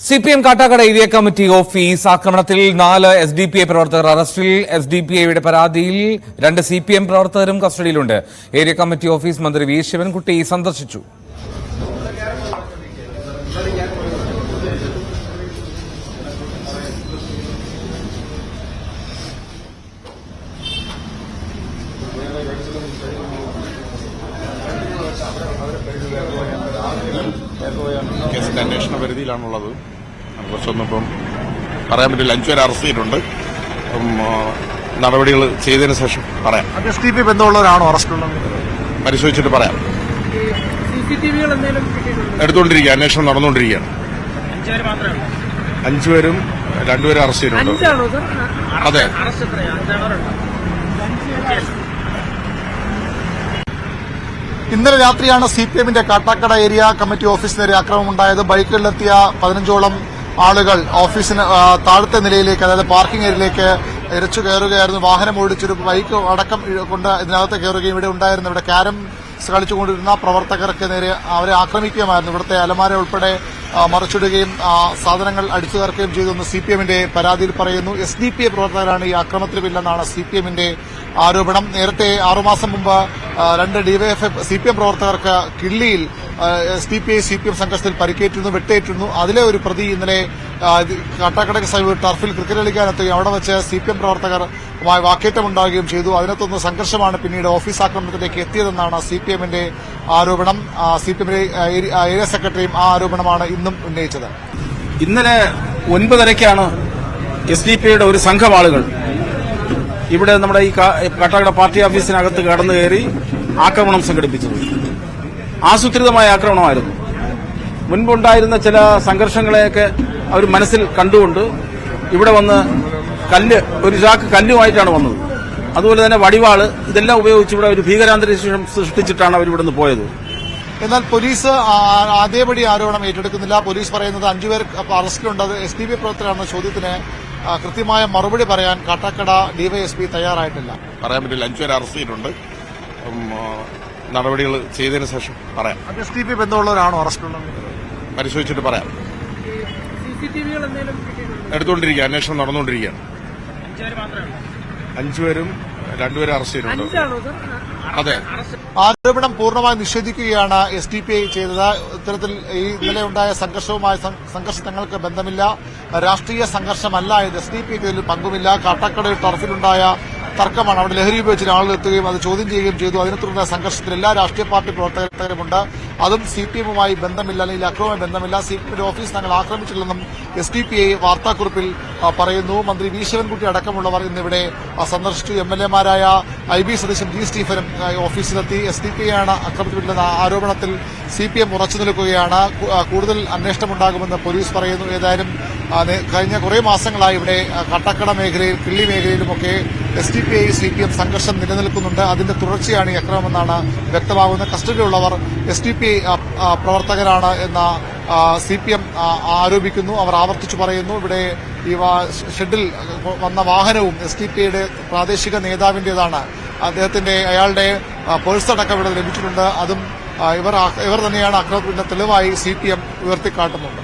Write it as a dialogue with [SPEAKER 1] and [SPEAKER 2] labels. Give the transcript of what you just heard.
[SPEAKER 1] CPM Kattakada area committee office ആക്രമണത്തിൽ 4 SDPI പ്രവർത്തകർ അറസ്റ്റിൽ. SDPIയുടെ പരാതിയിൽ 2 CPM പ്രവർത്തകരും കസ്റ്റഡിയിലുണ്ട്. ഏരിയ കമ്മിറ്റി ഓഫീസ് മന്ത്രി വി ശിവൻകുട്ടി സന്ദർശിച്ചു.
[SPEAKER 2] കേസിന്റെ അന്വേഷണ പരിധിയിലാണുള്ളത്. കുറച്ചൊന്നും ഇപ്പം പറയാൻ പറ്റില്ല. 5 പേരെ അറസ്റ്റ് ചെയ്തിട്ടുണ്ട്. നടപടികൾ ചെയ്തതിനു ശേഷം പറയാം.
[SPEAKER 3] SDPI ബന്ധമുള്ളവരാണോ അറസ്റ്റുള്ളത്?
[SPEAKER 2] പരിശോധിച്ചിട്ട് പറയാം. എടുത്തുകൊണ്ടിരിക്കുക, അന്വേഷണം നടന്നുകൊണ്ടിരിക്കുകയാണ്. 5 പേരും 2 പേരെ അറസ്റ്റ് ചെയ്തിട്ടുണ്ട്. അതെ.
[SPEAKER 3] ഇന്നലെ രാത്രിയാണ് CPMന്റെ കാട്ടാക്കട ഏരിയ കമ്മിറ്റി ഓഫീസിന് നേരെ ആക്രമണമുണ്ടായത്. ബൈക്കുകളിലെത്തിയ 15ഓളം ആളുകൾ ഓഫീസിന് താഴത്തെ നിലയിലേക്ക്, അതായത് പാർക്കിംഗ് ഏരിയയിലേക്ക് ഇരച്ചു കയറുകയായിരുന്നു. വാഹനം ഓടിച്ചൊരു ബൈക്ക് അടക്കം കൊണ്ട് ഇതിനകത്ത് കയറുകയും ഇവിടെ ക്യാരം കളിച്ചുകൊണ്ടിരുന്ന പ്രവർത്തകർക്ക് നേരെ അവരെ ആക്രമിക്കുകയുമായിരുന്നു. ഇവിടുത്തെ അലമാര ഉൾപ്പെടെ മറിച്ചിടുകയും സാധനങ്ങൾ അടിച്ചു തകർക്കുകയും ചെയ്തെന്ന് CPMന്റെ പരാതിയിൽ പറയുന്നു. SDPI പ്രവർത്തകരാണ് ഈ ആക്രമണത്തിന് പിന്നിലെന്നാണ് CPMന്റെ ആരോപണം. നേരത്തെ 6 മാസം മുമ്പ് 2 DYFI CPM പ്രവർത്തകർക്ക് കിള്ളിയിൽ SDPI CPM സംഘർഷത്തിൽ പരിക്കേറ്റിരുന്നു, വെട്ടേറ്റിരുന്നു. അതിലെ ഒരു പ്രതി ഇന്നലെ കാട്ടാക്കടയ്ക്ക് സമീപം ടർഫിൽ ക്രിക്കറ്റ് കളിക്കാനെത്തുകയും അവിടെ വെച്ച് CPM പ്രവർത്തകരുമായി വാക്കേറ്റമുണ്ടാകുകയും ചെയ്തു. അതിനകത്തൊന്ന് സംഘർഷമാണ് പിന്നീട് ഓഫീസ് ആക്രമണത്തിലേക്ക് എത്തിയതെന്നാണ് CPMന്റെ ആരോപണം. CPMന്റെ ഏരിയ സെക്രട്ടറിയും ആ ആരോപണമാണ് ഇന്നും ഉന്നയിച്ചത്.
[SPEAKER 4] ഇന്നലെ 9:30-ക്കാണ് SDPIയുടെ ഒരു സംഘം ആളുകൾ ഇവിടെ നമ്മുടെ ഈ കാട്ടാക്കട പാർട്ടി ഓഫീസിനകത്ത് കടന്നു കയറി ആക്രമണം സംഘടിപ്പിച്ചത്. ആസൂത്രിതമായ ആക്രമണമായിരുന്നു. മുൻപുണ്ടായിരുന്ന ചില സംഘർഷങ്ങളെയൊക്കെ അവർ മനസ്സിൽ കണ്ടുകൊണ്ട് ഇവിടെ വന്ന് ഒരു ചാക്ക് കല്ലുമായിട്ടാണ് വന്നത്. അതുപോലെ തന്നെ വടിവാള്, ഇതെല്ലാം ഉപയോഗിച്ച് ഇവിടെ ഒരു ഭീകരാന്തരീക്ഷം സൃഷ്ടിച്ചിട്ടാണ് അവരിവിടുന്ന് പോയത്.
[SPEAKER 3] എന്നാൽ പോലീസ് അതേപടി ആരോപണം ഏറ്റെടുക്കുന്നില്ല. പോലീസ് പറയുന്നത് 5 പേർ അറസ്റ്റിലുണ്ട്. SDPI പ്രവർത്തകരാണെന്ന ചോദ്യത്തിന് കൃത്യമായ മറുപടി പറയാൻ കാട്ടാക്കട DYSP തയ്യാറായിട്ടില്ല.
[SPEAKER 2] പറയാൻ പറ്റില്ല. 5 പേരെ അറസ്റ്റ് ചെയ്തിട്ടുണ്ട്. നടപടികൾ ചെയ്തതിനു ശേഷം പറയാം.
[SPEAKER 3] SDPI ബന്ധമുള്ളവരാണോ അറസ്റ്റുള്ളത്?
[SPEAKER 2] പരിശോധിച്ചിട്ട് പറയാം. എടുത്തുകൊണ്ടിരിക്കുക, അന്വേഷണം നടന്നുകൊണ്ടിരിക്കുകയാണ്. 5 പേരും 2 പേരെ അറസ്റ്റ് ചെയ്തിട്ടുണ്ട്. അതെ.
[SPEAKER 3] ആരോപണം പൂർണ്ണമായി നിഷേധിക്കുകയാണ് SDPI ചെയ്തത്. ഇത്തരത്തിൽ ഈ ഇന്നലെ ഉണ്ടായ സംഘർഷം തങ്ങൾക്ക് ബന്ധമില്ല, രാഷ്ട്രീയ സംഘർഷമല്ല ഇത്. SDPI ഇതിൽ പങ്കുമില്ല. കാട്ടാക്കട ടർഫിലുണ്ടായ തർക്കമാണ്. അവിടെ ലഹരി ഉപയോഗിച്ച് ആളുകൾ എത്തുകയും അത് ചോദ്യം ചെയ്യുകയും ചെയ്തു. അതിനെ തുടർന്ന സംഘർഷത്തിൽ എല്ലാ രാഷ്ട്രീയ പാർട്ടി പ്രവർത്തകരുമുണ്ട്. അതും CPMുമായി ബന്ധമില്ല, അല്ലെങ്കിൽ അക്രമവുമായി ബന്ധമില്ല. CPMന്റെ ഓഫീസ് തങ്ങൾ ആക്രമിച്ചിട്ടില്ലെന്നും SDPI വാർത്താക്കുറിപ്പിൽ പറയുന്നു. മന്ത്രി വി ശിവൻകുട്ടി അടക്കമുള്ളവർ ഇന്നിവിടെ സന്ദർശിച്ചു. MLAമാരായ IB സതീശൻ, G സ്റ്റീഫനും ഓഫീസിലെത്തി. SDPIയാണ് ആക്രമിച്ചിട്ടുള്ള ആരോപണത്തിൽ CPM ഉറച്ചു നിൽക്കുകയാണ്. കൂടുതൽ അന്വേഷണമുണ്ടാകുമെന്ന് പോലീസ് പറയുന്നു. ഏതായാലും കഴിഞ്ഞ കുറേ മാസങ്ങളായി ഇവിടെ കാട്ടാക്കട മേഖലയിൽ, കിള്ളി മേഖലയിലുമൊക്കെ SDPI CPM സംഘർഷം നിലനിൽക്കുന്നുണ്ട്. അതിന്റെ തുടർച്ചയാണ് ഈ അക്രമമെന്നാണ് വ്യക്തമാകുന്നത്. കസ്റ്റഡിയിലുള്ളവർ SDPI പ്രവർത്തകരാണ് എന്ന CPM ആരോപിക്കുന്നു. അവർ ആവർത്തിച്ചു പറയുന്നു. ഇവിടെ ഈ ഷെഡിൽ വന്ന വാഹനവും SDPIയുടെ പ്രാദേശിക നേതാവിന്റേതാണ്. അയാളുടെ പേഴ്സടക്കം ഇവിടെ ലഭിച്ചിട്ടുണ്ട്. അതും ഇവർ തന്നെയാണ് അക്രമത്തിന്റെ തെളിവായി CPM ഉയർത്തിക്കാട്ടുന്നത്.